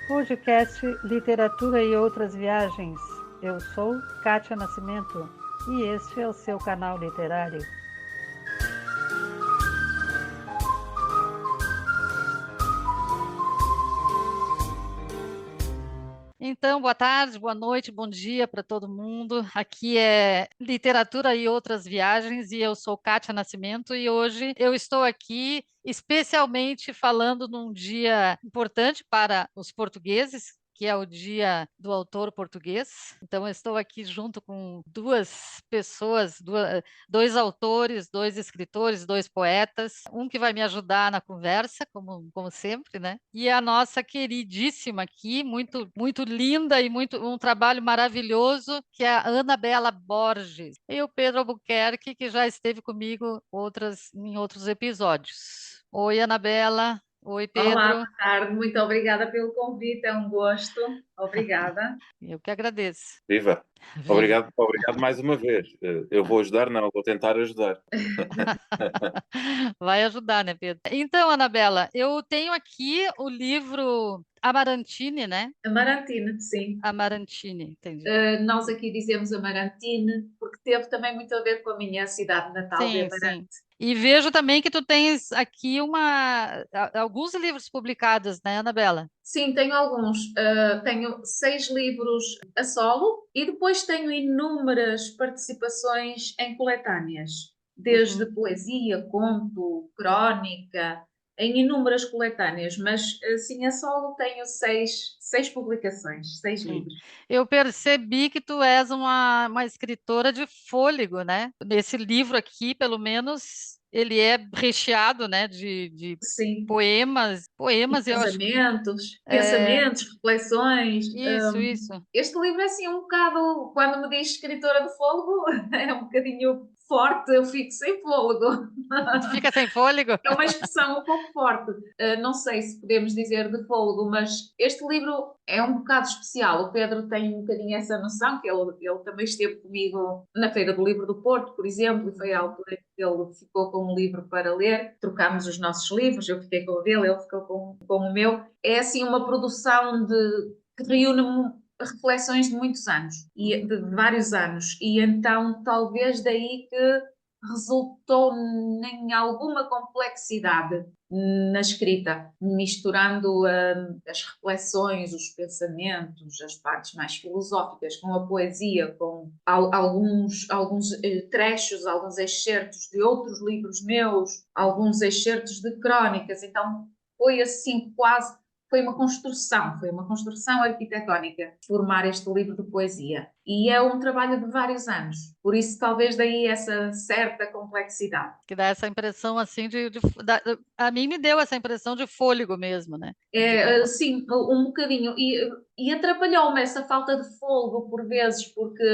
Podcast Literatura e Outras Viagens. Eu sou Kátia Nascimento e este é o seu canal literário. Então, boa tarde, boa noite, bom dia para todo mundo. Aqui é Literatura e Outras Viagens e eu sou Kátia Nascimento e hoje eu estou aqui especialmente falando num dia importante para os portugueses, que é o Dia do Autor Português. Então, eu estou aqui junto com duas pessoas, dois autores, dois escritores, dois poetas, um que vai me ajudar na conversa, como sempre, né? E a nossa queridíssima aqui, muito, muito linda e muito um trabalho maravilhoso, que é a Anabela Borges. E o Pedro Albuquerque, que já esteve comigo em outros episódios. Oi, Anabela. Oi, Olá, Pedro. boa tarde. Muito obrigada pelo convite. É um gosto. Obrigada. Eu que agradeço. Viva! Viva. Obrigado mais uma vez. Eu vou ajudar, não, vou tentar ajudar. Vai ajudar, né, Pedro? Então, Anabela, eu tenho aqui o livro Amarantine, né? Amarantine, sim. Amarantine, entendi. Nós aqui dizemos Amarantine porque teve também muito a ver com a minha cidade natal de Sim, Amarante. sim. E vejo também que tu tens aqui alguns livros publicados, né, Anabela? Sim, tenho alguns. Tenho 6 livros a solo e depois tenho inúmeras participações em coletâneas, desde Uhum. poesia, conto, crónica, em inúmeras coletâneas, mas assim a solo tenho seis publicações, 6 Sim. livros. Eu percebi que tu és uma escritora de fôlego, né? Nesse livro aqui, pelo menos, ele é recheado, né, de Sim. E poemas, eu acho. É, pensamentos, reflexões. isso. Este livro é assim um bocado, quando me diz escritora de fôlego, é um bocadinho forte, eu fico sem fôlego. Tu fica sem fôlego? É uma expressão um pouco forte. Não sei se podemos dizer de fôlego, mas este livro é um bocado especial. O Pedro tem um bocadinho essa noção, que ele também esteve comigo na Feira do Livro do Porto, por exemplo, e foi a Uhum. altura que ele ficou com um livro para ler. Trocámos os nossos livros, eu fiquei com o dele, ele ficou com o meu. É assim uma produção que reúne reflexões de muitos anos, e de vários anos, e então talvez daí que resultou em alguma complexidade na escrita, misturando as reflexões, os pensamentos, as partes mais filosóficas com a poesia, com alguns trechos, alguns excertos de outros livros meus, alguns excertos de crónicas. Então foi assim quase. Foi uma construção arquitetónica formar este livro de poesia. E é um trabalho de vários anos. Por isso, talvez daí essa certa complexidade. Que dá essa impressão assim a mim me deu essa impressão de fôlego mesmo, né? Sim, um bocadinho. E atrapalhou-me essa falta de fôlego por vezes, porque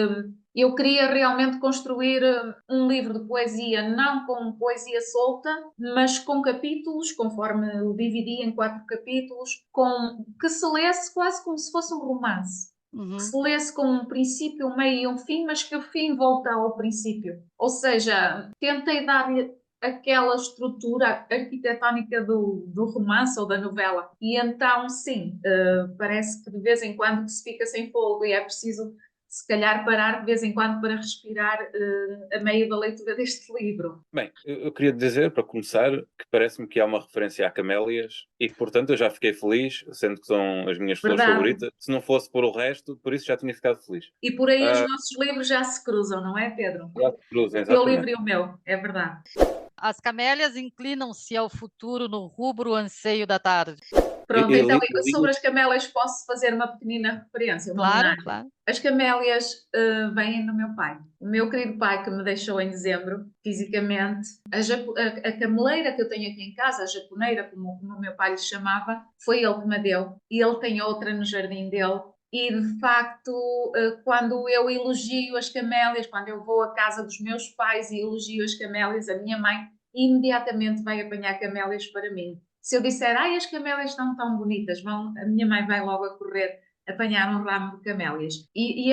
eu queria realmente construir um livro de poesia, não com poesia solta, mas com capítulos, conforme o dividi em 4 capítulos, que se lesse quase como se fosse um romance. Que Uhum. se lesse com um princípio, um meio e um fim, mas que o fim volta ao princípio. Ou seja, tentei dar-lhe aquela estrutura arquitetónica do romance ou da novela. E então, sim, parece que de vez em quando se fica sem fôlego e é preciso, se calhar, parar de vez em quando para respirar a meio da leitura deste livro. Bem, eu queria dizer, para começar, que parece-me que há uma referência a camélias e que, portanto, eu já fiquei feliz, sendo que são as minhas flores Verdade. favoritas. Se não fosse por o resto, por isso já tinha ficado feliz. E por aí os Ah, nossos livros já se cruzam, não é, Pedro? já se cruzem, O teu livro exatamente. e o meu, é verdade. As camélias inclinam-se ao futuro no rubro anseio da tarde. Pronto, então Eu sobre li, as camélias posso fazer uma pequenina referência, uma Claro, homenagem. claro. As camélias vêm do meu pai. O meu querido pai que me deixou em dezembro, fisicamente. A cameleira que eu tenho aqui em casa, a japoneira, como o meu pai lhe chamava, foi ele que me deu. E ele tem outra no jardim dele. E de facto, quando eu elogio as camélias, quando eu vou à casa dos meus pais e elogio as camélias, a minha mãe imediatamente vai apanhar camélias para mim. Se eu disser, ai, as camélias estão tão bonitas, a minha mãe vai logo a correr apanhar um ramo de camélias. E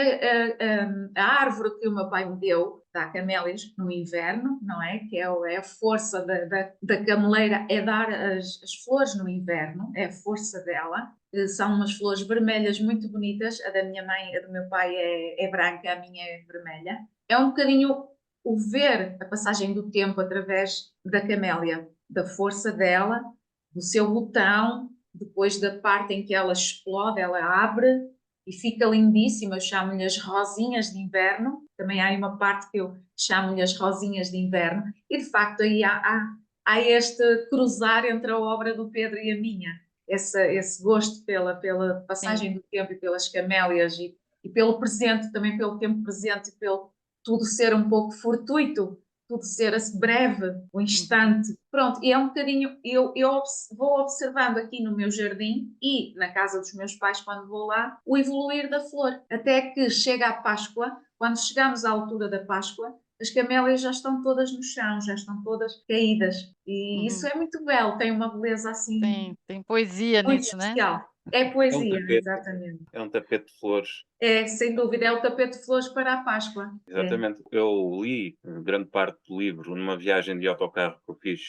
a árvore que o meu pai me deu dá camélias no inverno, não é? Que é a força da cameleira, é dar as flores no inverno, é a força dela. São umas flores vermelhas muito bonitas. A da minha mãe, a do meu pai é branca, a minha é vermelha. É um bocadinho o ver a passagem do tempo através da camélia, da força dela, do seu botão, depois da parte em que ela explode, ela abre e fica lindíssima. Eu chamo-lhe as rosinhas de inverno. Também há aí uma parte que eu chamo-lhe as rosinhas de inverno. E de facto aí há este cruzar entre a obra do Pedro e a minha. Esse gosto pela Sim. passagem do tempo e pelas camélias e pelo presente, também pelo tempo presente e pelo tudo ser um pouco fortuito, tudo ser assim, breve, o instante. Pronto, e é um bocadinho, vou observando aqui no meu jardim e na casa dos meus pais, quando vou lá, o evoluir da flor, até que chega a Páscoa. Quando chegamos à altura da Páscoa, as camélias já estão todas no chão, já estão todas caídas. E isso é muito belo, tem uma beleza assim Sim, tem poesia muito nisso, né? especial. É É um poesia, tapete, exatamente. é um tapete de flores. É, sem dúvida, é o tapete de flores para a Páscoa. É. Exatamente. Eu li grande parte do livro numa viagem de autocarro que eu fiz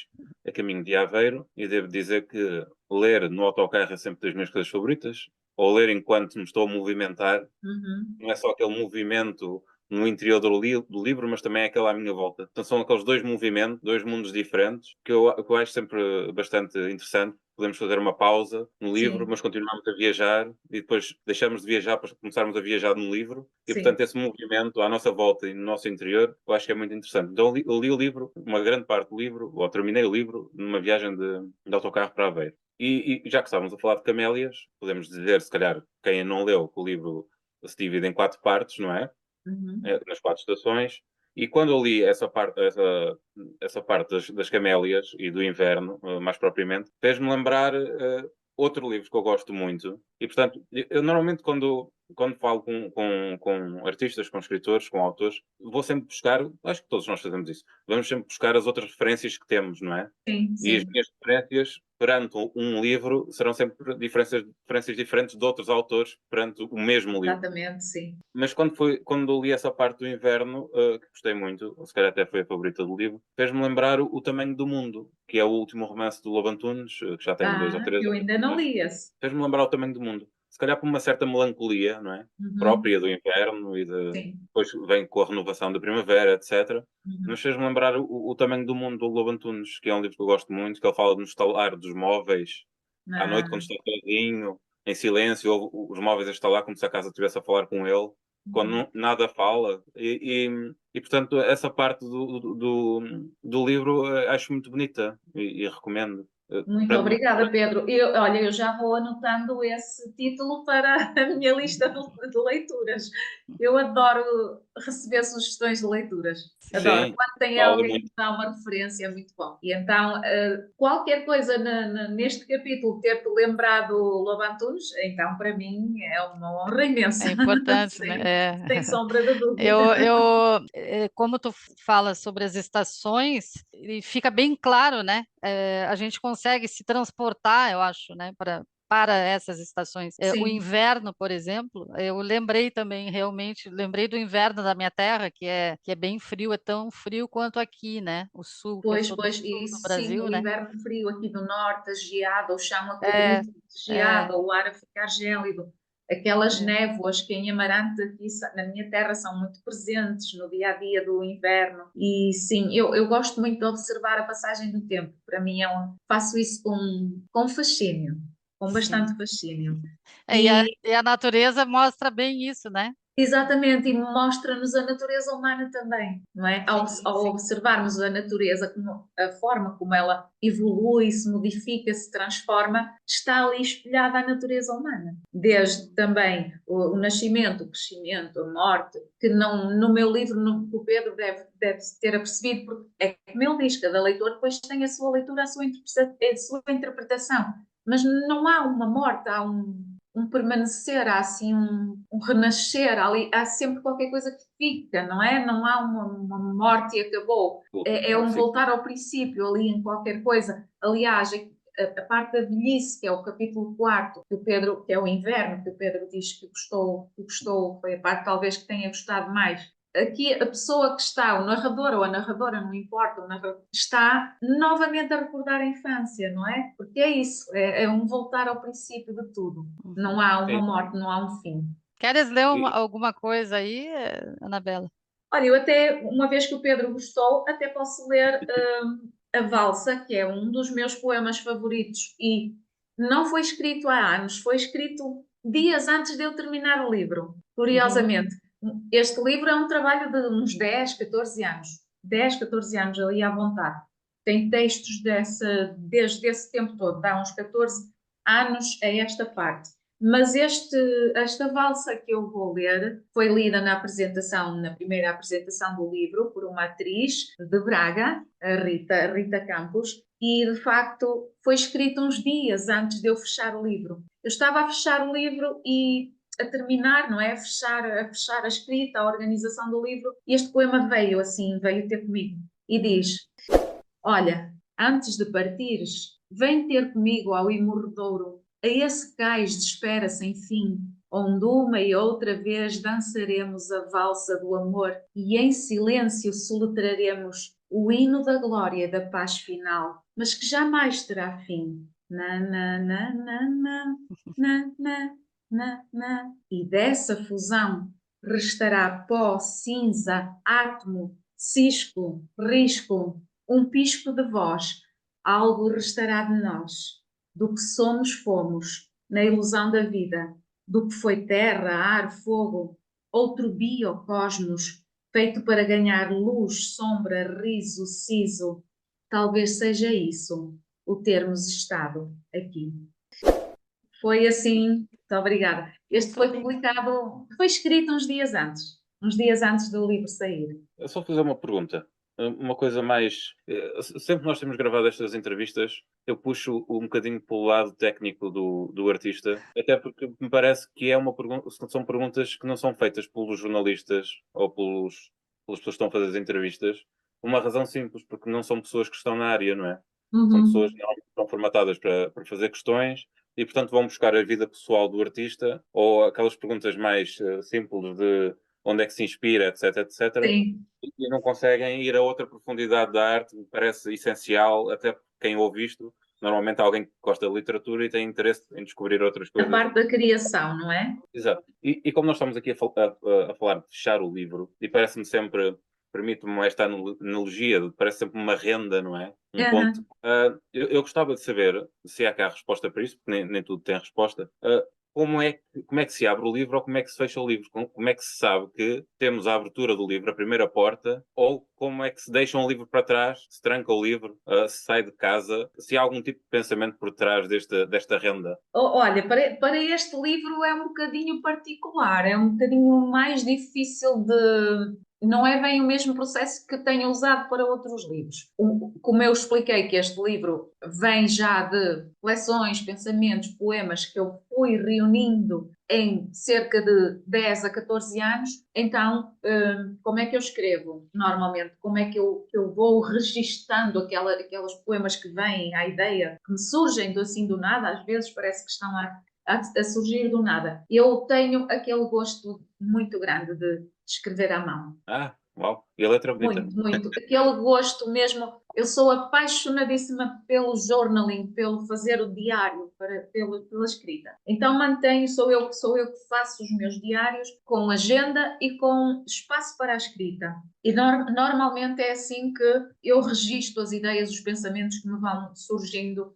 a caminho de Aveiro e devo dizer que ler no autocarro é sempre das minhas coisas favoritas. Ou ler enquanto me estou a movimentar, Uhum. não é só aquele movimento no interior do livro, mas também é aquele à minha volta. Então são aqueles dois movimentos, dois mundos diferentes, que eu acho sempre bastante interessante. Podemos fazer uma pausa no livro, Sim, mas continuamos a viajar e depois deixamos de viajar para começarmos a viajar no livro. E, sim. portanto, esse movimento à nossa volta e no nosso interior, eu acho que é muito interessante. Então, eu li o livro, uma grande parte do livro, ou terminei o livro, numa viagem de autocarro para Aveiro. E já que estávamos a falar de camélias, podemos dizer, se calhar, quem não leu, que o livro se divide em 4 partes, não é? Uhum. Nas 4 estações. E quando eu li essa parte das camélias e do inverno, mais propriamente, fez-me lembrar outro livro que eu gosto muito. E, portanto, eu normalmente quando falo com artistas, com escritores, com autores, vou sempre buscar, acho que todos nós fazemos isso, vamos sempre buscar as outras referências que temos, não é? Sim, E as sim. minhas referências perante um livro serão sempre referências diferentes de outros autores perante o mesmo livro. Exatamente, sim. Mas quando eu li essa parte do inverno, que gostei muito, se calhar até foi a favorita do livro, fez-me lembrar o Tamanho do Mundo, que é o último romance do Lobo Antunes, que já tem 2 ou 3 Eu anos, ainda não mas li esse. fez-me lembrar o Tamanho do Mundo. Se calhar por uma certa melancolia, não é? Uhum. Própria do inverno Sim. depois vem com a renovação da primavera, etc. Uhum. Mas fez-me lembrar o Tamanho do Mundo do Lobo Antunes, que é um livro que eu gosto muito, que ele fala no estalar dos móveis, à noite quando Ah, está sozinho, em silêncio, ouve os móveis a estalar como se a casa estivesse a falar com ele quando uhum. nada fala. Portanto, essa parte do livro acho muito bonita e recomendo. Muito Prende-me- obrigada, Pedro. Olha, eu já vou anotando esse título para a minha lista de leituras. Eu adoro receber sugestões de leituras. Adoro. Sim, Quando tem vale alguém que muito. me dá uma referência, é muito bom. E então, qualquer coisa neste capítulo ter-te lembrado o Lobo Antunes, então para mim é uma honra imensa. É importante, né? sem, sem sombra de dúvida. Como tu falas sobre as estações, e fica bem claro, né? A gente consegue se transportar, eu acho, né? Para essas estações. O Sim. inverno, por exemplo, eu lembrei também, realmente, lembrei do inverno da minha terra, que é bem frio, é tão frio quanto aqui, né? O sul, que eu Pois, sou do pois, sul e do sim, Brasil, o né? inverno frio aqui do norte, a geada, o chão a É, cobrir é, geada, o ar a ficar gélido, aquelas é. névoas que em Amarante, aqui na minha terra, são muito presentes no dia a dia do inverno. E sim, eu gosto muito de observar a passagem do tempo. Para mim, faço isso com fascínio, com Sim. bastante fascínio. E a, E e a natureza mostra bem isso, né? exatamente, e mostra-nos a natureza humana também, não é? Sim, Ao sim. observarmos a natureza, a forma como ela evolui, se modifica, se transforma, está ali espelhada a natureza humana. Desde também o nascimento, o crescimento, a morte, que não, no meu livro, o Pedro deve ter apercebido, porque é como ele diz, cada leitor depois tem a sua leitura, a sua interpretação, mas não há uma morte, há um permanecer, há assim um renascer, há sempre qualquer coisa que fica, não é? Não há uma morte e acabou. É um Sim. voltar ao princípio ali em qualquer coisa. Aliás, a parte da velhice, que é o capítulo 4, que o Pedro, que é o inverno, que o Pedro diz que gostou, foi a parte talvez que tenha gostado mais, aqui a pessoa que está, o narrador ou a narradora, não importa, o narrador, está novamente a recordar a infância, não é? Porque é isso, é um voltar ao princípio de tudo. Não há uma Sim. morte, não há um fim. Queres ler E- alguma coisa aí, Anabela? Olha, eu até, uma vez que o Pedro gostou, até posso ler A Valsa, que é um dos meus poemas favoritos e não foi escrito há anos, foi escrito dias antes de eu terminar o livro. Curiosamente, este livro é um trabalho de uns 10, 14 anos. 10, 14 anos ali à vontade. Tem textos desde esse tempo todo, dá uns 14 anos a esta parte. Mas esta valsa que eu vou ler foi lida na primeira apresentação do livro, por uma atriz de Braga, a Rita Campos, e de facto foi escrito uns dias antes de eu fechar o livro. Eu estava a fechar o livro e a terminar, não é? A fechar a escrita, a organização do livro, e este poema veio ter comigo e diz: Olha, antes de partires, vem ter comigo ao imorredouro, a esse cais de espera sem fim, onde uma e outra vez dançaremos a valsa do amor e em silêncio soletraremos o hino da glória e da paz final, mas que jamais terá fim. Na, na, na, na, na, na, na, na. E dessa fusão restará pó, cinza, átomo, cisco, risco, um pisco de voz, algo restará de nós, do que somos fomos, na ilusão da vida, do que foi terra, ar, fogo, outro biocosmos, feito para ganhar luz, sombra, riso, siso. Talvez seja isso, o termos estado aqui. Foi assim, muito obrigada. Este foi publicado, foi escrito uns dias antes do livro sair. É só fazer uma pergunta. Uma coisa mais. Sempre que nós temos gravado estas entrevistas, eu puxo um bocadinho pelo lado técnico do artista, até porque me parece que é uma pergunta, são perguntas que não são feitas pelos jornalistas ou pelas pessoas que estão a fazer as entrevistas, por uma razão simples, porque não são pessoas que estão na área, não é? São pessoas que normalmente estão formatadas para fazer questões e, portanto, vão buscar a vida pessoal do artista ou aquelas perguntas mais simples de onde é que se inspira, etc, etc, Sim. e não conseguem ir a outra profundidade da arte, me parece essencial, até porque quem ouve isto, normalmente é alguém que gosta de literatura e tem interesse em descobrir outras A coisas. parte da criação, não é? Exato. E como nós estamos aqui a falar de fechar o livro, e parece-me sempre, permite-me esta analogia, parece sempre uma renda, não é? Um ponto. Uhum. Eu gostava de saber se há cá a resposta para isso, porque nem tudo tem resposta. Como é que se abre o livro ou como é que se fecha o livro? Como é que se sabe que temos a abertura do livro, a primeira porta, ou como é que se deixa um livro para trás, se tranca o livro, se sai de casa, se há algum tipo de pensamento por trás desta renda? Olha, para este livro é um bocadinho particular, é um bocadinho mais difícil de. Não é bem o mesmo processo que tenho usado para outros livros. Como eu expliquei que este livro vem já de reflexões, pensamentos, poemas que eu fui reunindo em cerca de 10 a 14 anos, então como é que eu escrevo normalmente? Como é que eu vou registando aqueles poemas que vêm à ideia, que me surgem assim do nada, às vezes parece que estão a surgir do nada. Eu tenho aquele gosto muito grande de escrever à mão. Uau, e a letra bonita. Muito, muito. Aquele gosto mesmo. Eu sou apaixonadíssima pelo journaling, pelo fazer o diário, pela escrita. Então mantenho, sou eu que faço os meus diários com agenda e com espaço para a escrita. E normalmente é assim que eu registro as ideias, os pensamentos que me vão surgindo,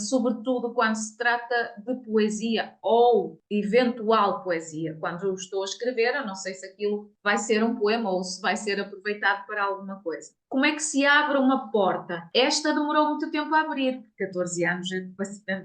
sobretudo quando se trata de poesia ou eventual poesia. Quando eu estou a escrever, eu não sei se aquilo vai ser um poema ou se vai ser aproveitado para alguma coisa. Como é que se abre uma porta? Esta demorou muito tempo a abrir, 14 anos,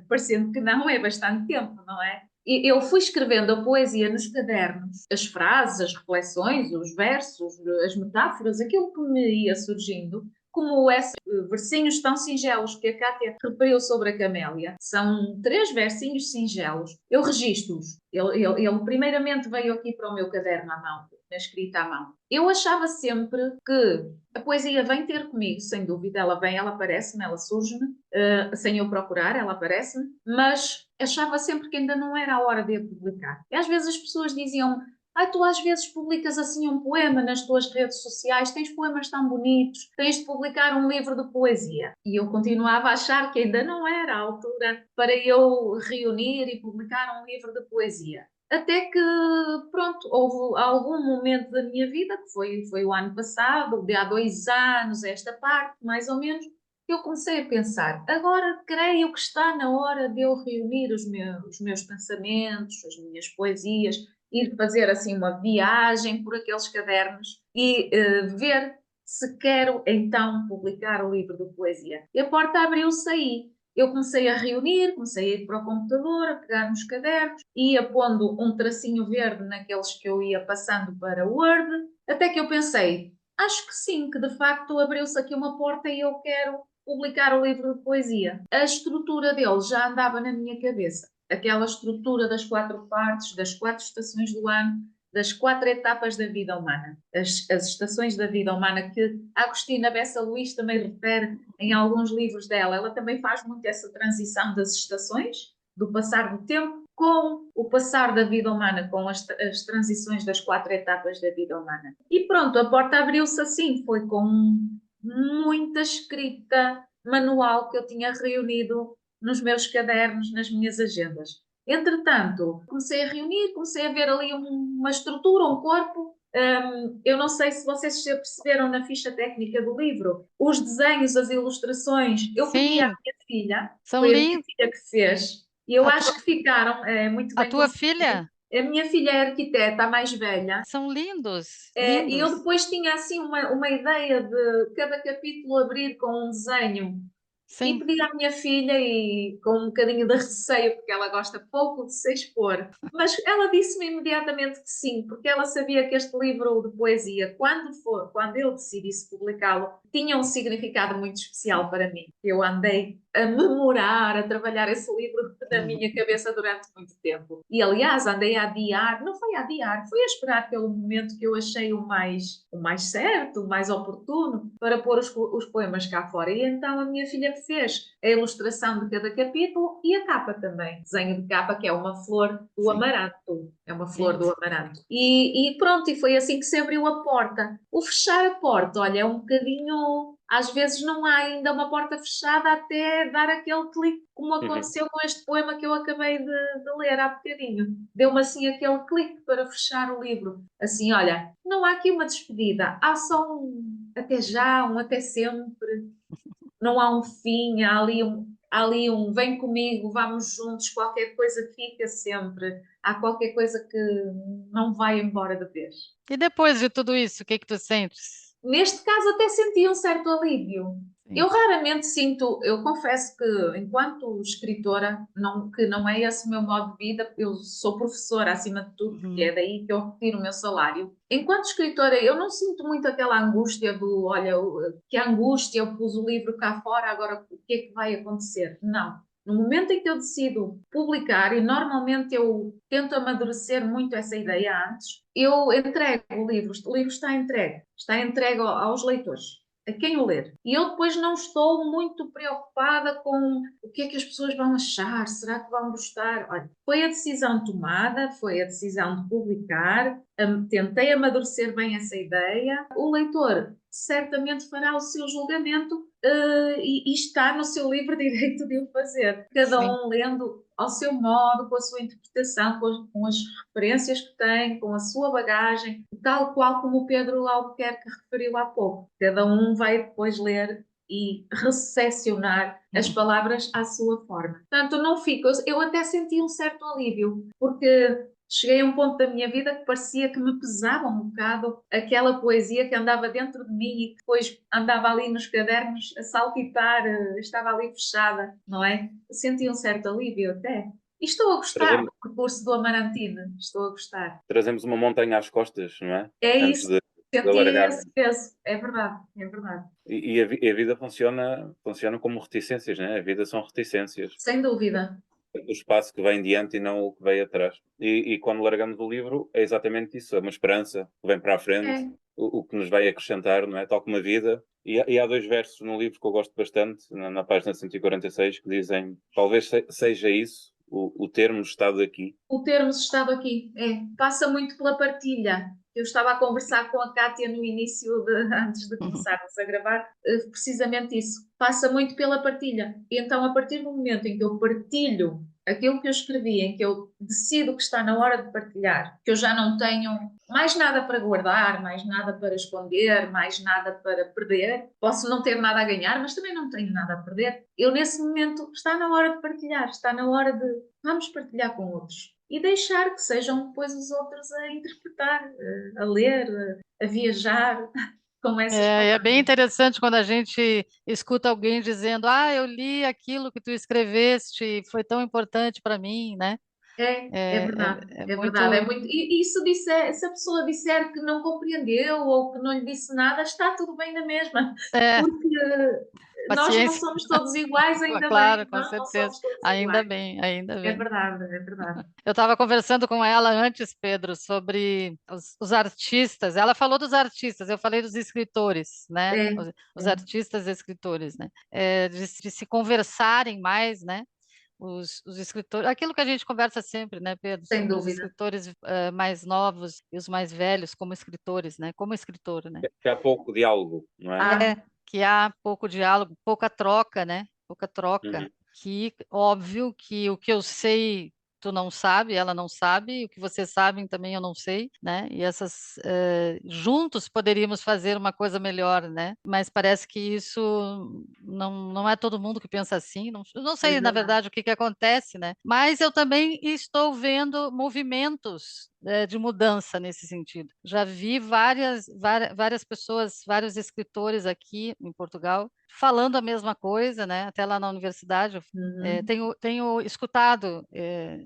parecendo que não, é bastante tempo, não é? E eu fui escrevendo a poesia nos cadernos, as frases, as reflexões, os versos, as metáforas, aquilo que me ia surgindo, como esses versinhos tão singelos que a Cátia referiu sobre a camélia. São 3 versinhos singelos. Eu registro-os. Ele primeiramente veio aqui para o meu caderno à mão, na escrita à mão. Eu achava sempre que a poesia vem ter comigo, sem dúvida, ela vem, ela aparece-me, ela surge-me, sem eu procurar, ela aparece-me, mas achava sempre que ainda não era a hora de a publicar. E às vezes as pessoas diziam Tu às vezes publicas assim um poema nas tuas redes sociais, tens poemas tão bonitos, tens de publicar um livro de poesia. E eu continuava a achar que ainda não era a altura para eu reunir e publicar um livro de poesia. Até que, pronto, houve algum momento da minha vida, que foi o ano passado, de há 2 anos, esta parte, mais ou menos, que eu comecei a pensar, agora creio que está na hora de eu reunir os meus pensamentos, as minhas poesias, ir fazer assim uma viagem por aqueles cadernos e ver se quero então publicar o livro de poesia. E a porta abriu-se aí. Eu comecei a reunir, comecei a ir para o computador, a pegar nos cadernos, ia pondo um tracinho verde naqueles que eu ia passando para o Word, até que eu pensei, acho que sim, que de facto abriu-se aqui uma porta e eu quero publicar o livro de poesia. A estrutura dele já andava na minha cabeça. Aquela estrutura das 4 partes, das 4 estações do ano, das 4 etapas da vida humana. As estações da vida humana que a Agostina Bessa Luís também refere em alguns livros dela. Ela também faz muito essa transição das estações, do passar do tempo, com o passar da vida humana, com as transições das 4 etapas da vida humana. E pronto, a porta abriu-se assim, foi com muita escrita manual que eu tinha reunido nos meus cadernos, nas minhas agendas. Entretanto, comecei a reunir, comecei a ver ali uma estrutura, um corpo. Eu não sei se vocês se perceberam na ficha técnica do livro, os desenhos, as ilustrações, eu pedi à Sim, minha filha, são foi a minha lindos. filha que fez, e eu A acho tua, que ficaram muito a bem tua conseguidos. filha? A minha filha é arquiteta, a mais velha, São lindos, e eu lindos. depois tinha assim uma ideia de cada capítulo abrir com um desenho e Sim. pedi à minha filha, e com um bocadinho de receio, porque ela gosta pouco de se expor, mas ela disse-me imediatamente que sim, porque ela sabia que este livro de poesia, quando eu decidisse publicá-lo, tinha um significado muito especial para mim. Eu andei a memorar, a trabalhar esse livro na minha cabeça durante muito tempo. E, aliás, andei a adiar, não foi a adiar, foi a esperar pelo momento que eu achei o mais certo, o mais oportuno, para pôr os poemas cá fora. E então a minha filha fez a ilustração de cada capítulo e a capa também. Desenho de capa, que é uma flor do Sim, amaranto. É uma flor lindo. do amaranto. E pronto, e foi assim que se abriu a porta. O fechar a porta, olha, é um bocadinho. Às vezes não há ainda uma porta fechada até dar aquele clique, como Uhum. aconteceu com este poema que eu acabei de ler há bocadinho. Deu-me assim aquele clique para fechar o livro. Assim, olha, não há aqui uma despedida, há só um até já, um até sempre. Não há um fim, há ali um vem comigo, vamos juntos, qualquer coisa fica sempre. Há qualquer coisa que não vai embora de vez. E depois de tudo isso, o que que tu sentes? Neste caso, até senti um certo alívio. Sim. Eu raramente sinto, eu confesso que, enquanto escritora, que não é esse o meu modo de vida, eu sou professora acima de tudo, porque é Uhum. daí que eu retiro o meu salário. Enquanto escritora, eu não sinto muito aquela angústia do, olha, que angústia, eu pus o livro cá fora, agora o que é que vai acontecer? Não. No momento em que eu decido publicar, e normalmente eu tento amadurecer muito essa ideia antes, eu entrego o livro está entregue aos leitores, a quem o ler. E eu depois não estou muito preocupada com o que é que as pessoas vão achar, será que vão gostar? Olha, foi a decisão tomada, foi a decisão de publicar, tentei amadurecer bem essa ideia. O leitor certamente fará o seu julgamento, e está no seu livre direito de o fazer. Cada Sim. um lendo ao seu modo, com a sua interpretação, com as referências que tem, com a sua bagagem, tal qual como o Pedro Albuquerque referiu há pouco. Cada um vai depois ler e recepcionar as Uhum. palavras à sua forma. Portanto, não fico. Eu até senti um certo alívio, porque cheguei a um ponto da minha vida que parecia que me pesava um bocado aquela poesia que andava dentro de mim e que depois andava ali nos cadernos a saltitar, estava ali fechada, não é? Senti um certo alívio até. E estou a gostar Trazemos, do percurso do Amarantine, estou a gostar. trazemos uma montanha às costas, não é? É Antes isso, de senti alargarmos. esse peso, é verdade, é verdade. E a vida funciona como reticências, né? A vida são reticências. Sem dúvida. O espaço que vem diante e não o que vem atrás. E quando largamos o livro, é exatamente isso, é uma esperança que vem para a frente, É. o que nos vai acrescentar, não é? Tal como a vida. E há 2 versos no livro que eu gosto bastante, na página 146, que dizem: talvez seja isso, o termo estado aqui? O termos estado aqui, passa muito pela partilha. Eu estava a conversar com a Kátia no início, antes de começarmos a gravar, precisamente isso. Passa muito pela partilha. E então, a partir do momento em que eu partilho aquilo que eu escrevi, em que eu decido que está na hora de partilhar, que eu já não tenho mais nada para guardar, mais nada para esconder, mais nada para perder, posso não ter nada a ganhar, mas também não tenho nada a perder. Eu, nesse momento, está na hora de partilhar, está na hora de vamos partilhar com outros. E deixar que sejam depois os outros a interpretar, a ler, a viajar com essas É palavras. bem interessante quando a gente escuta alguém dizendo, eu li aquilo que tu escreveste, foi tão importante para mim, né? É verdade, É é muito. verdade. É muito, e se a pessoa disser que não compreendeu ou que não lhe disse nada, está tudo bem na mesma, É, porque nós não paciência, somos todos iguais, ainda claro, bem, com nós não certeza. somos todos Ainda iguais. bem, ainda É bem. verdade, é verdade. Eu estava conversando com ela antes, Pedro, sobre os artistas. Ela falou dos artistas, eu falei dos escritores, né? É, Os é, artistas e escritores, né? De se conversarem mais, né? Os escritores, aquilo que a gente conversa sempre, né, Pedro, sem sobre os dúvida. escritores mais novos e os mais velhos como escritores, né? Como escritor, né? Que há pouco diálogo, não é? Ah, Que há pouco diálogo, pouca troca, né? Pouca troca. Uhum. Que, óbvio que o que eu sei, tu não sabe, ela não sabe, e o que vocês sabem também eu não sei, né? E essas, juntos poderíamos fazer uma coisa melhor, né? Mas parece que isso não é todo mundo que pensa assim. Não é sei, na verdade. verdade, o que acontece, né? Mas eu também estou vendo movimentos de mudança nesse sentido. Já vi várias pessoas, vários escritores aqui em Portugal falando a mesma coisa, né? Até lá na universidade, Uhum. tenho escutado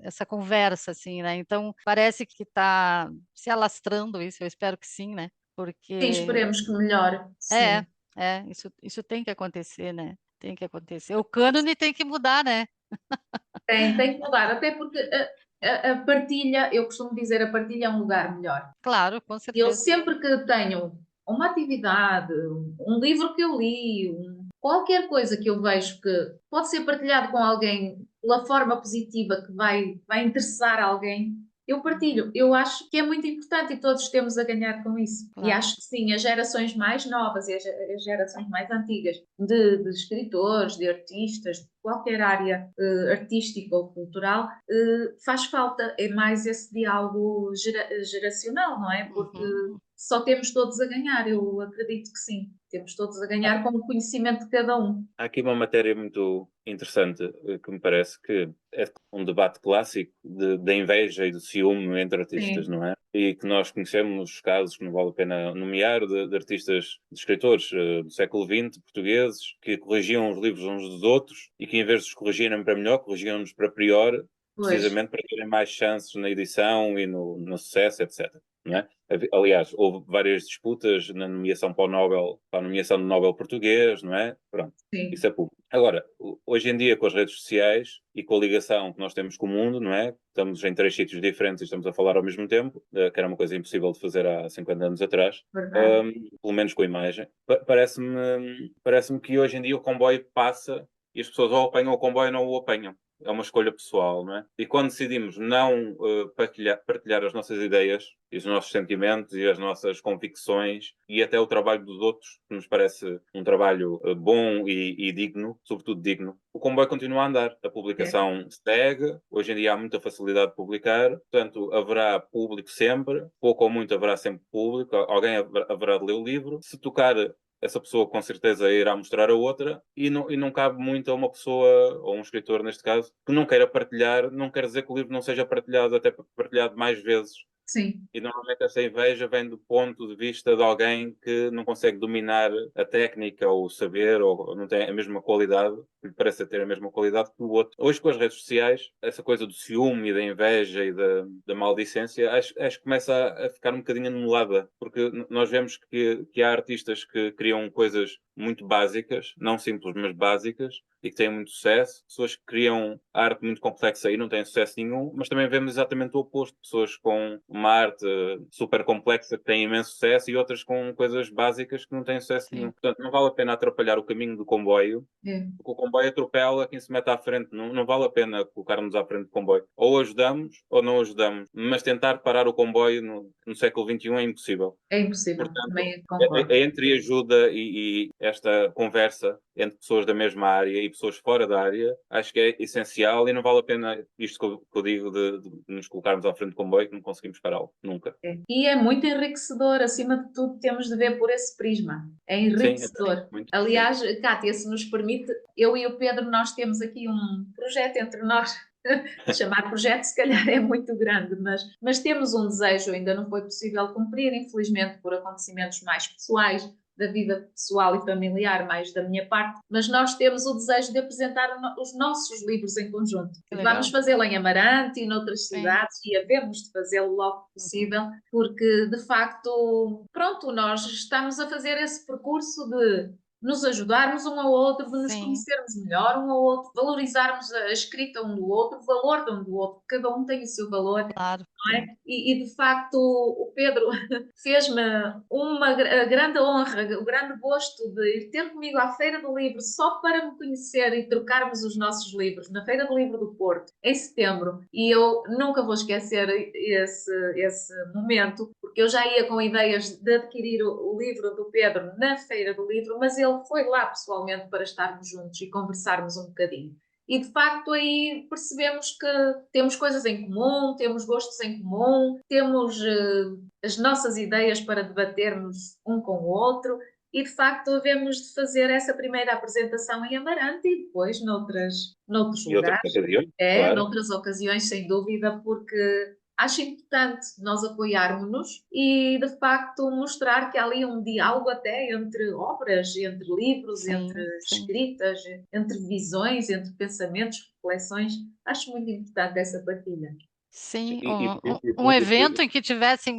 essa conversa, assim, né? Então parece que está se alastrando isso. Eu espero que sim, né? Sim, Porque esperemos que melhore. é, Sim, isso tem que acontecer, né? Tem que acontecer. O cânone tem que mudar, né? tem que mudar, até porque a partilha, eu costumo dizer, a partilha é um lugar melhor. Claro, com Eu certeza. sempre que tenho uma atividade, um livro que eu li, qualquer coisa que eu vejo que pode ser partilhado com alguém pela forma positiva que vai interessar alguém, eu partilho. Eu acho que é muito importante e todos temos a ganhar com isso. E Claro. acho que sim, as gerações mais novas e as gerações mais antigas de escritores, de artistas, de qualquer área artística ou cultural, faz falta. É mais esse diálogo geracional, não é? Porque Uhum. só temos todos a ganhar, eu acredito que sim. Temos todos a ganhar com o conhecimento de cada um. Há aqui uma matéria muito interessante que me parece que é um debate clássico da inveja e do ciúme entre artistas, Sim, não é? E que nós conhecemos casos que não vale a pena nomear de artistas, de escritores do século XX, portugueses, que corrigiam os livros uns dos outros e que em vez de os corrigirem para melhor, corrigiam-nos para pior, pois, precisamente para terem mais chances na edição e no sucesso, etc. Não é? Aliás, houve várias disputas na nomeação para o Nobel, para a nomeação do Nobel português, não é? Pronto, isso sim, é público. Agora, hoje em dia, com as redes sociais e com a ligação que nós temos com o mundo, não é? Estamos em 3 sítios diferentes e estamos a falar ao mesmo tempo, que era uma coisa impossível de fazer há 50 anos atrás, verdade. pelo menos com a imagem. Parece-me que hoje em dia o comboio passa e as pessoas ou apanham o comboio ou não o apanham. É uma escolha pessoal, não é? E quando decidimos não partilhar as nossas ideias e os nossos sentimentos e as nossas convicções e até o trabalho dos outros, que nos parece um trabalho bom e digno, sobretudo digno, o comboio continua a andar. A É, publicação segue, hoje em dia há muita facilidade de publicar, portanto haverá público sempre, pouco ou muito haverá sempre público, alguém haverá de ler o livro. Se tocar essa pessoa com certeza irá mostrar a outra e não cabe muito a uma pessoa, ou um escritor neste caso, que não queira partilhar, não quer dizer que o livro não seja partilhado, até partilhado mais vezes. sim, E normalmente essa inveja vem do ponto de vista de alguém que não consegue dominar a técnica ou o saber ou não tem a mesma qualidade, que lhe parece ter a mesma qualidade que o outro. Hoje com as redes sociais, essa coisa do ciúme e da inveja e da maldicência, acho que começa a ficar um bocadinho anulada, porque nós vemos que há artistas que criam coisas muito básicas, não simples, mas básicas, e que têm muito sucesso, pessoas que criam arte muito complexa e não têm sucesso nenhum, mas também vemos exatamente o oposto, pessoas com uma arte super complexa que tem imenso sucesso e outras com coisas básicas que não têm sucesso nenhum. Portanto, não vale a pena atrapalhar o caminho do comboio, porque o comboio atropela quem se mete à frente. Não vale a pena colocar-nos à frente do comboio. Ou ajudamos ou não ajudamos. Mas tentar parar o comboio no século XXI é impossível. É impossível, Portanto, também concordo. é entre ajuda e esta conversa entre pessoas da mesma área e pessoas fora da área, acho que é essencial e não vale a pena isto que eu digo de nos colocarmos à frente do comboio que não conseguimos pará-lo, nunca. E é muito enriquecedor, acima de tudo, temos de ver por esse prisma. É enriquecedor. Sim, muito. Aliás, Cátia, se nos permite, eu e o Pedro, nós temos aqui um projeto entre nós. Chamar projeto, se calhar, é muito grande, mas temos um desejo, ainda não foi possível cumprir, infelizmente, por acontecimentos mais pessoais, da vida pessoal e familiar, mais da minha parte, mas nós temos o desejo de apresentar os nossos livros em conjunto. Legal. Vamos fazê-lo em Amarante e noutras cidades e havemos de fazê-lo logo que possível, porque, de facto, pronto, nós estamos a fazer esse percurso de nos ajudarmos um ao outro, de nos conhecermos melhor um ao outro, valorizarmos a escrita um do outro, o valor de um do outro, cada um tem o seu valor, claro. não é? E de facto o Pedro fez-me uma grande honra, o grande gosto de ir ter comigo à Feira do Livro só para me conhecer e trocarmos os nossos livros, na Feira do Livro do Porto, em setembro, e eu nunca vou esquecer esse momento, porque eu já ia com ideias de adquirir o livro do Pedro na Feira do Livro, mas ele foi lá pessoalmente para estarmos juntos e conversarmos um bocadinho. E de facto aí percebemos que temos coisas em comum, temos gostos em comum, temos as nossas ideias para debatermos um com o outro e de facto havemos de fazer essa primeira apresentação em Amarante e depois noutros E outras lugares. ocasiões, claro. Noutras ocasiões, sem dúvida, porque acho importante nós apoiarmos-nos e, de facto, mostrar que há ali um diálogo até entre obras, entre livros, entre escritas, entre visões, entre pensamentos, reflexões. Acho muito importante essa partilha. Sim, um evento em que tivessem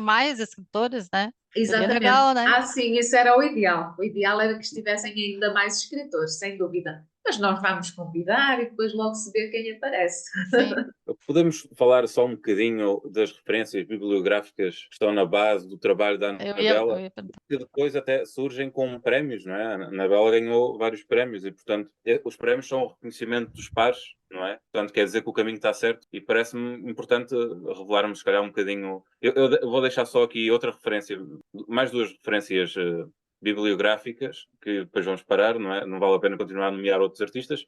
mais escritores, né? Exatamente. Seria legal, né? Sim, isso era o ideal. O ideal era que estivessem ainda mais escritores, sem dúvida. Mas nós vamos convidar e depois logo se vê quem aparece. Sim. Podemos falar só um bocadinho das referências bibliográficas que estão na base do trabalho da Anabela, que depois até surgem com prémios, não é? A Anabela ganhou vários prémios e, portanto, os prémios são o reconhecimento dos pares, não é? Portanto, quer dizer que o caminho está certo e parece-me importante revelarmos, se calhar, um bocadinho... Eu vou deixar só aqui outra referência, mais duas referências bibliográficas, que depois vamos parar, não é? Não vale a pena continuar a nomear outros artistas,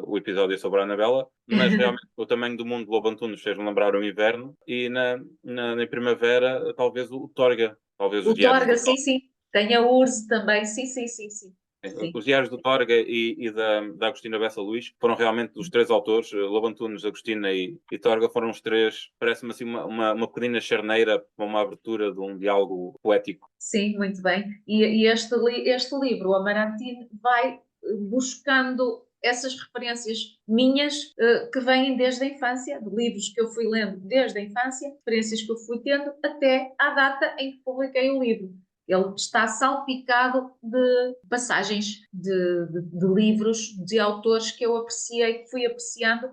o episódio é sobre a Anabela, mas realmente o tamanho do mundo de Lobo Antunes fez-me lembrar o inverno e na primavera talvez o Torga, talvez os diários Torga, sim. Tem a Urze também, sim. Os diários do Torga e da Agostina Bessa Luís foram realmente os três autores, Lobo Antunes, Agostina e Torga, foram os três, parece-me assim uma pequena charneira para uma abertura de um diálogo poético. Sim, muito bem. E este livro, o Amarantine, vai buscando essas referências minhas que vêm desde a infância, de livros que eu fui lendo desde a infância, referências que eu fui tendo até à data em que publiquei o livro. Ele está salpicado de passagens de livros, de autores que eu apreciei, que fui apreciando.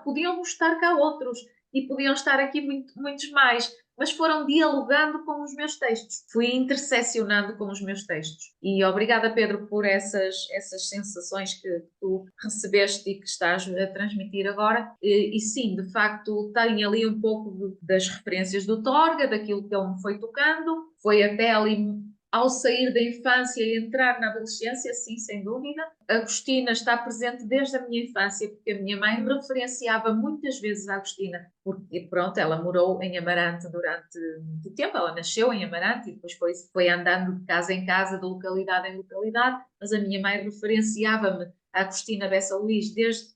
Podiam estar cá outros e podiam estar aqui muitos mais, mas foram dialogando com os meus textos. Fui interseccionando com os meus textos. E obrigada, Pedro, por essas sensações que tu recebeste e que estás a transmitir agora. E sim, de facto, tem ali um pouco das referências do Torga, daquilo que ele me foi tocando. Foi até ali, ao sair da infância e entrar na adolescência, sim, sem dúvida. A Agostina está presente desde a minha infância, porque a minha mãe referenciava muitas vezes a Agostina, porque, pronto, ela morou em Amarante durante muito tempo, ela nasceu em Amarante e depois foi andando de casa em casa, de localidade em localidade, mas a minha mãe referenciava-me a Agostina Bessa Luís desde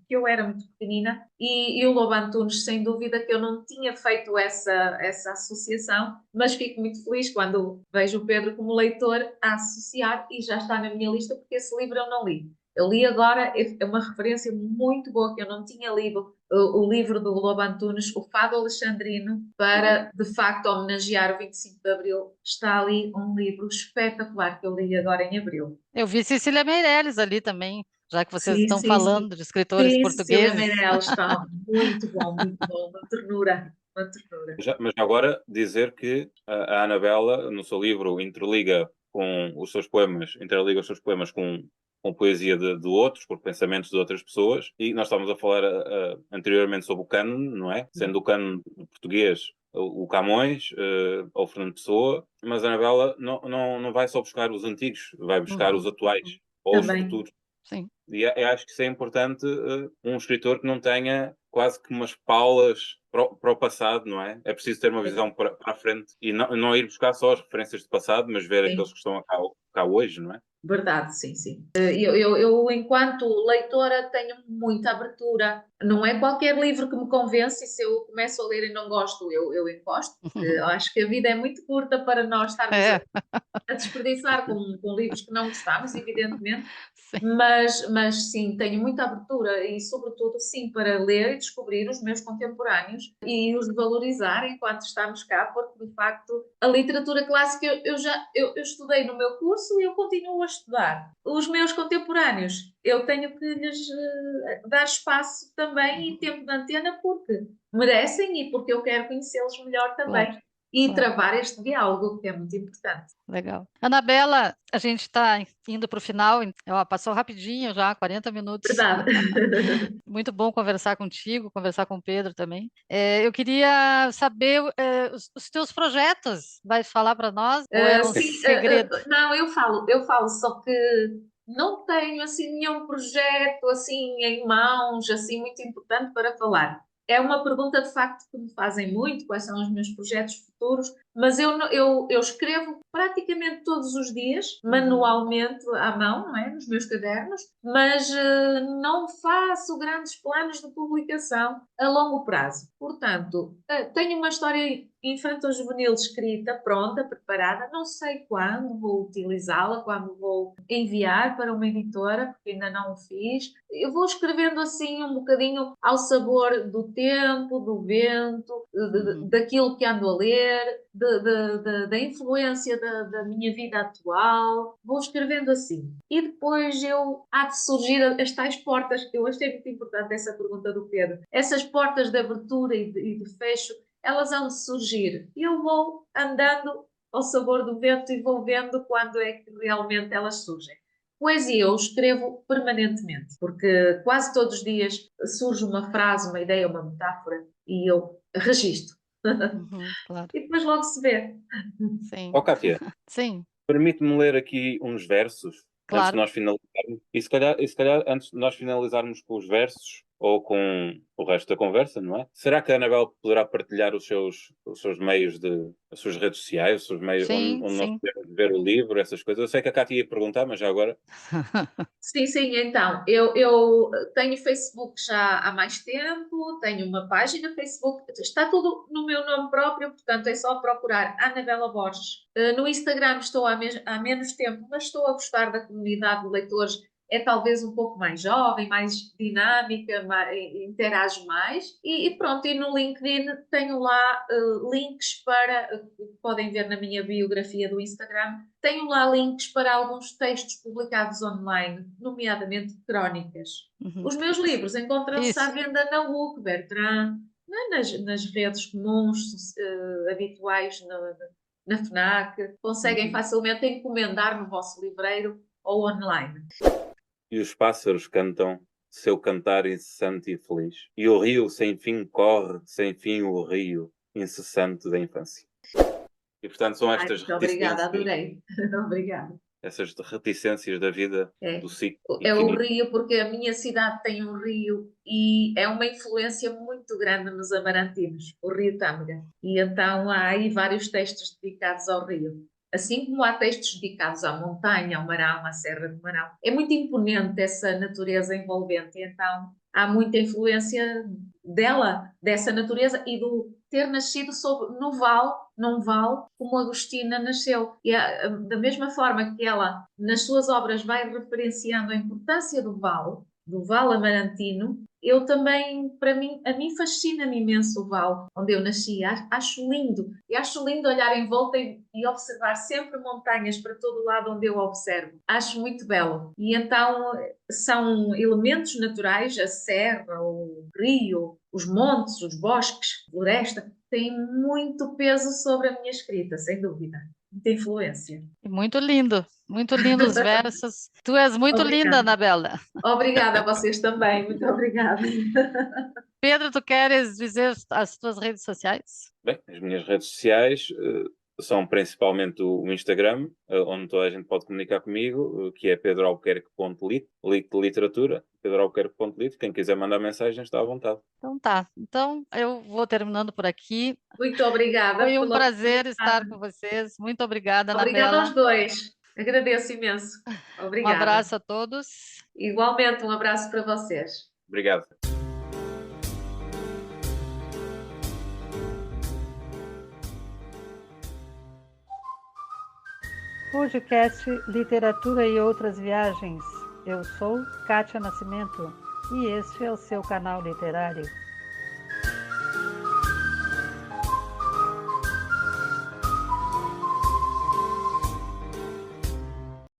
que eu era muito pequenina e o Lobo Antunes, sem dúvida que eu não tinha feito essa associação, mas fico muito feliz quando vejo o Pedro como leitor a associar e já está na minha lista porque esse livro eu não li. Eu li agora, é uma referência muito boa que eu não tinha lido, o livro do Lobo Antunes, o Fado Alexandrino, para, de facto, homenagear o 25 de Abril. Está ali um livro espetacular que eu li agora em Abril. Eu vi Cecília Meirelles ali também, já que vocês estão falando de escritores portugueses. Cecília Meirelles está muito bom, uma ternura. uma ternura. Mas agora dizer que a Anabela, no seu livro, interliga os seus poemas com poesia de outros, com pensamentos de outras pessoas, e nós estávamos a falar anteriormente sobre o cânone, não é? Sendo o cânone português o Camões, ou o Fernando Pessoa, mas a Anabela não vai só buscar os antigos, vai buscar os atuais, ou os Também. futuros. Sim. E eu acho que isso é importante, um escritor que não tenha quase que umas paulas para o passado, não é? É preciso ter uma visão para a frente e não ir buscar só as referências do passado, mas ver aqueles Sim. que estão cá hoje, não é? Verdade, sim, sim. Eu, enquanto leitora, tenho muita abertura. Não é qualquer livro que me convence, e se eu começo a ler e não gosto, eu encosto, porque eu acho que a vida é muito curta para nós estarmos É, a desperdiçar com livros que não gostamos, evidentemente. sim. Mas sim, tenho muita abertura e, sobretudo, sim, para ler e descobrir os meus contemporâneos e os valorizar enquanto estamos cá, porque, de facto, a literatura clássica eu estudei no meu curso e eu continuo a estudar. Os meus contemporâneos, eu tenho que lhes dar espaço também e tempo de antena porque merecem e porque eu quero conhecê-los melhor também. Claro, E claro. travar este diálogo, que é muito importante. Legal. Anabela, a gente está indo para o final, ó, passou rapidinho já, 40 minutos. Verdade. Muito bom conversar contigo, conversar com o Pedro também. Eu queria saber os teus projetos. Vai falar para nós ou é um Sim, segredo? não, eu falo, só que não tenho assim nenhum projeto assim em mãos, assim muito importante para falar. É uma pergunta de facto que me fazem muito, quais são os meus projetos futuros, mas eu escrevo praticamente todos os dias, manualmente à mão, não é? Nos meus cadernos, mas não faço grandes planos de publicação a longo prazo. Portanto, tenho uma história infanto-juvenil escrita, pronta, preparada, não sei quando vou utilizá-la, quando vou enviar para uma editora, porque ainda não o fiz. Eu vou escrevendo assim um bocadinho ao sabor do tempo, do vento, daquilo que ando a ler, da influência da minha vida atual. Vou escrevendo assim. E depois há de surgir as tais portas, que eu achei muito importante essa pergunta do Pedro. Essas portas de abertura e de fecho, elas hão de surgir. E eu vou andando ao sabor do vento e vou vendo quando é que realmente elas surgem. Poesia eu escrevo permanentemente, porque quase todos os dias surge uma frase, uma ideia, uma metáfora e eu registro. Claro, E depois logo se vê. sim, Ó, Cátia, sim, permite-me ler aqui uns versos antes de claro. nós finalizarmos. E se calhar, antes de nós finalizarmos com os versos ou com o resto da conversa, não é? Será que a Anabel poderá partilhar os seus meios as suas redes sociais, os seus meios Sim, onde nós sim. podemos ver o livro, essas coisas? Eu sei que a Cátia ia perguntar, mas já agora. Sim, sim, então, eu tenho Facebook já há mais tempo, tenho uma página Facebook, está tudo no meu nome próprio, portanto é só procurar Anabela Borges. No Instagram estou há menos tempo, mas estou a gostar da comunidade de leitores, é talvez um pouco mais jovem, mais dinâmica, interajo mais. E pronto, e no LinkedIn tenho lá links podem ver na minha biografia do Instagram, tenho lá links para alguns textos publicados online, nomeadamente crónicas. Uhum. Os meus livros encontram-se à Isso. venda na UC, Bertrand, nas redes comuns, habituais, na FNAC. Conseguem facilmente encomendar no vosso livreiro ou online. E os pássaros cantam seu cantar incessante e feliz. E o rio sem fim corre, sem fim o rio incessante da infância. E portanto são Ai, estas muito obrigada, reticências, adorei. Obrigada. essas reticências da vida, do É. ciclo É o infinito. rio, porque a minha cidade tem um rio e é uma influência muito grande nos amarantinos, o Rio Tâmega. E então há aí vários textos dedicados ao rio. Assim como há textos dedicados à montanha, ao Marão, à Serra do Marão. É muito imponente essa natureza envolvente, e então há muita influência dela, dessa natureza e do ter nascido num vale, como Agostina nasceu. E da mesma forma que ela, nas suas obras, vai referenciando a importância do vale amarantino, eu também, a mim fascina-me imenso o vale onde eu nasci. Acho lindo. E acho lindo olhar em volta e observar sempre montanhas para todo o lado onde eu observo. Acho muito belo. E então são elementos naturais, a serra, o rio, os montes, os bosques, floresta, têm muito peso sobre a minha escrita, sem dúvida. Muita influência. E muito lindo os versos. Tu és muito linda, Obrigada. Anabela. Obrigada a vocês também, muito obrigada. Pedro, tu queres dizer as tuas redes sociais? Bem, as minhas redes sociais são principalmente o Instagram, onde toda a gente pode comunicar comigo, que é pedroalbuquerque.lit, lit de literatura, pedroalbuquerque.lit. Quem quiser mandar mensagem está à vontade. Então tá. Então eu vou terminando por aqui. Muito obrigada. Foi um pela prazer estar oportunidade. com vocês. Muito obrigada, Obrigada aos Anabela. dois. Agradeço imenso. Um Obrigada. abraço a todos. Igualmente, um abraço para vocês. Obrigado. Podcast Literatura e Outras Viagens. Eu sou Kátia Nascimento e este é o seu canal literário.